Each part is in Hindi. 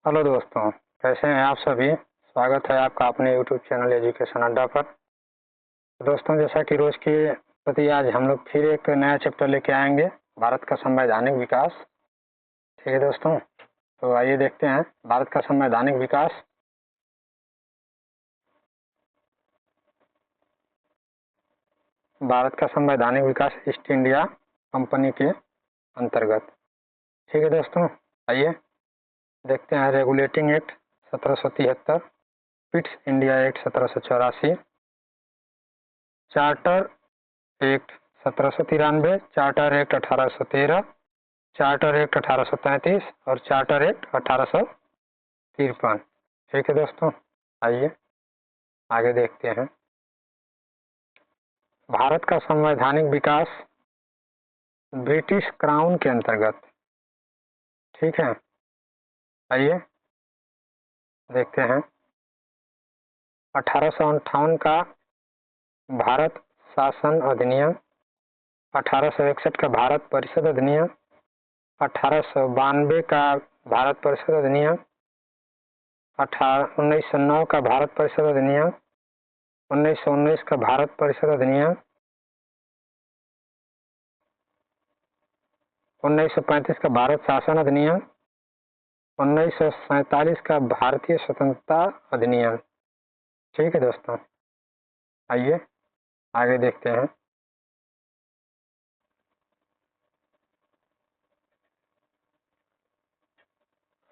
हेलो दोस्तों, कैसे हैं आप सभी। स्वागत है आपका अपने यूट्यूब चैनल एजुकेशन अड्डा पर। दोस्तों, जैसा कि रोज की प्रति आज हम लोग फिर एक नया चैप्टर लेके आएंगे, भारत का संवैधानिक विकास। ठीक है दोस्तों, तो आइए देखते हैं भारत का संवैधानिक विकास। भारत का संवैधानिक विकास ईस्ट इंडिया कंपनी के अंतर्गत। ठीक है दोस्तों, आइए देखते हैं regulating act 1773, Pitt's India act 1784, charter act 1793, charter act 1813, charter act 1833 और चार्टर एक्ट 1853। ठीक है दोस्तों, आइए आगे देखते हैं भारत का संवैधानिक विकास ब्रिटिश क्राउन के अंतर्गत। ठीक है, आइए देखते हैं 1858 का भारत शासन अधिनियम, 1861 का भारत परिषद अधिनियम, 1892 का भारत परिषद अधिनियम, 1909 का भारत परिषद अधिनियम, 1919 का भारत परिषद अधिनियम, 1935 का भारत शासन अधिनियम, 1947 का भारतीय स्वतंत्रता अधिनियम। ठीक है दोस्तों, आइए आगे देखते हैं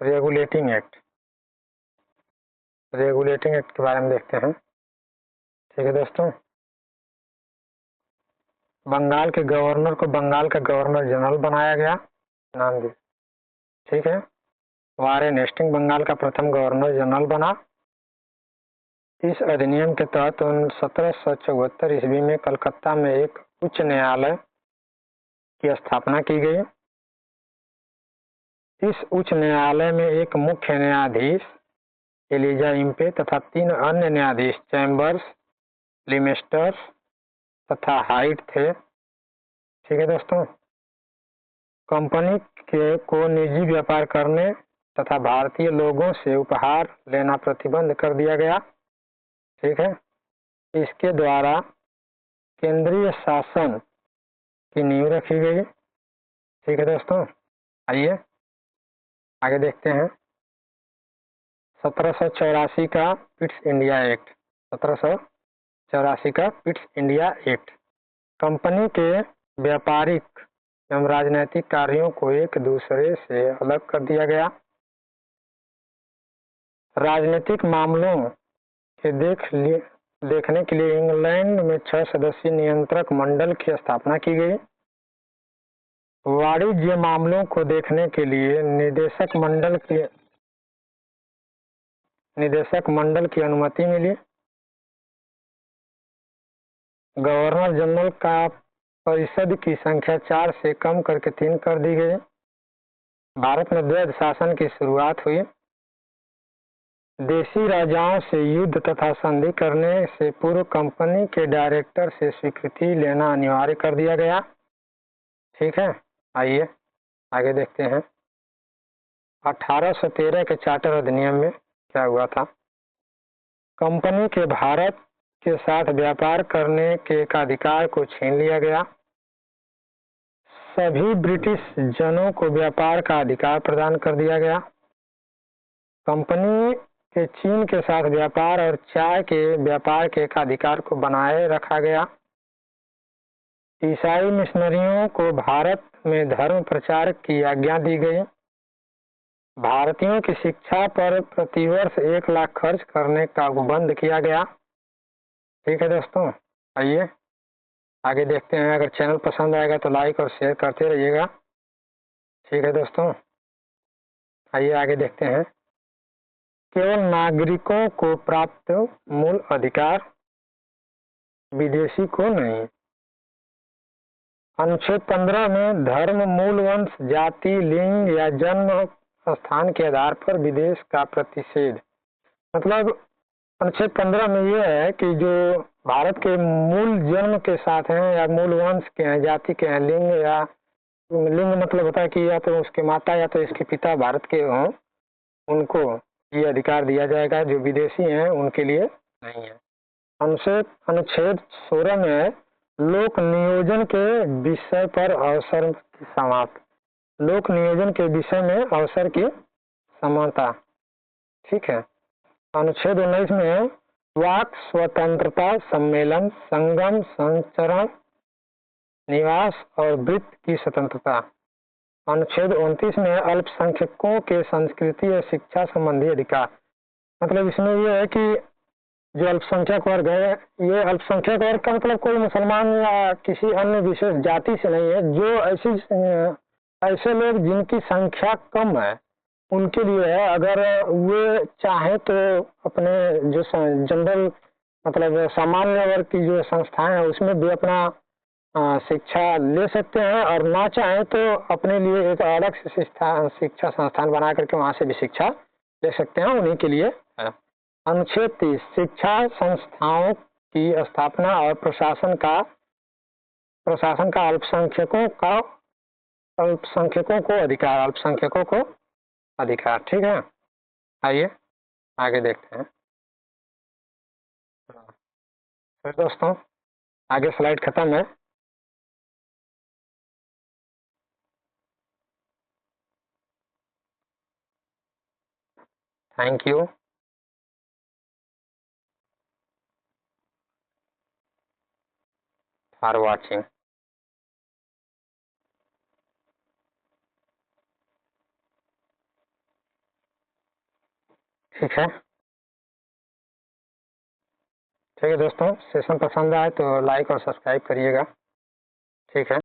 रेगुलेटिंग एक्ट। रेगुलेटिंग एक्ट के बारे में देखते हैं। ठीक है दोस्तों, बंगाल के गवर्नर को बंगाल का गवर्नर जनरल बनाया गया, नाम दी। ठीक है, वारेन हेस्टिंग बंगाल का प्रथम गवर्नर जनरल बना। इस अधिनियम के तहत 1774 ईस्वी में कलकत्ता में एक उच्च न्यायालय की स्थापना की गई। इस उच्च न्यायालय में एक मुख्य न्यायाधीश एलिजा इम्पे तथा 3 अन्य न्यायाधीश चैम्बर्स, लिमेस्टर्स तथा हाइट थे। ठीक है दोस्तों, कंपनी को निजी व्यापार करने तथा भारतीय लोगों से उपहार लेना प्रतिबंध कर दिया गया। ठीक है, इसके द्वारा केंद्रीय शासन की नींव रखी गई। ठीक है दोस्तों, आइए आगे देखते हैं 1784 का पिट्स इंडिया एक्ट। 1784 का पिट्स इंडिया एक्ट कंपनी के व्यापारिक एवं राजनैतिक कार्यों को एक दूसरे से अलग कर दिया गया। राजनीतिक मामलों के देखने के लिए इंग्लैंड में 6 सदस्यीय नियंत्रक मंडल की स्थापना की गई। वाणिज्य मामलों को देखने के लिए निदेशक मंडल की अनुमति मिली। गवर्नर जनरल का परिषद की संख्या 4 से कम करके 3 कर दी गई। भारत में द्वैध शासन की शुरुआत हुई। देशी राजाओं से युद्ध तथा संधि करने से पूर्व कंपनी के डायरेक्टर से स्वीकृति लेना अनिवार्य कर दिया गया। ठीक है, आइए आगे देखते हैं 1813 के चार्टर अधिनियम में क्या हुआ था। कंपनी के भारत के साथ व्यापार करने के अधिकार को छीन लिया गया। सभी ब्रिटिश जनों को व्यापार का अधिकार प्रदान कर दिया गया। कंपनी के चीन के साथ व्यापार और चाय के व्यापार के अधिकार को बनाए रखा गया। ईसाई मिशनरियों को भारत में धर्म प्रचार की आज्ञा दी गई। भारतीयों की शिक्षा पर प्रतिवर्ष 1 लाख खर्च करने का बंद किया गया। ठीक है दोस्तों, आइए आगे देखते हैं। अगर चैनल पसंद आएगा तो लाइक और शेयर करते रहिएगा। ठीक है दोस्तों, आइए आगे देखते हैं केवल नागरिकों को प्राप्त मूल अधिकार, विदेशी को नहीं। अनुच्छेद 15 में धर्म, मूल वंश, जाति, लिंग या जन्म स्थान के आधार पर विदेश का प्रतिषेध। मतलब अनुच्छेद 15 में यह है कि जो भारत के मूल जन्म के साथ हैं या मूल वंश के हैं, जाति के हैं, लिंग मतलब होता है कि या तो उसके माता या तो इसके पिता भारत के हों, उनको ये अधिकार दिया जाएगा, जो विदेशी हैं उनके लिए नहीं है। अनुच्छेद 16 में लोक नियोजन के विषय पर अवसर की समाप्त, लोक नियोजन के विषय में अवसर की समानता, ठीक है। अनुच्छेद 19 में वाक स्वतंत्रता, सम्मेलन, संगम, संचरण, निवास और वृत्ति की स्वतंत्रता। अनुच्छेद 29 में अल्पसंख्यकों के संस्कृति और शिक्षा संबंधी अधिकार। मतलब इसमें यह है कि जो अल्पसंख्यक वर्ग है, ये अल्पसंख्यक वर्ग का मतलब कोई मुसलमान या किसी अन्य विशेष जाति से नहीं है, जो ऐसे लोग जिनकी संख्या कम है उनके लिए है। अगर वे चाहे तो अपने जो जनरल मतलब सामान्य वर्ग की जो संस्थाएं हैं उसमें भी अपना शिक्षा ले सकते हैं, और ना चाहे तो अपने लिए एक अलग से शिक्षा संस्थान बना करके वहां से भी शिक्षा ले सकते हैं, उन्हीं के लिए है। अनुच्छेद 30 शिक्षा संस्थाओं की स्थापना और प्रशासन का अल्पसंख्यकों को अधिकार, ठीक है। आइए आगे देखते हैं। फिर दोस्तों आगे स्लाइड खत्म है। Thank you. For watching. ठीक है दोस्तों, सेशन पसंद आए तो लाइक और सब्सक्राइब करिएगा, ठीक है।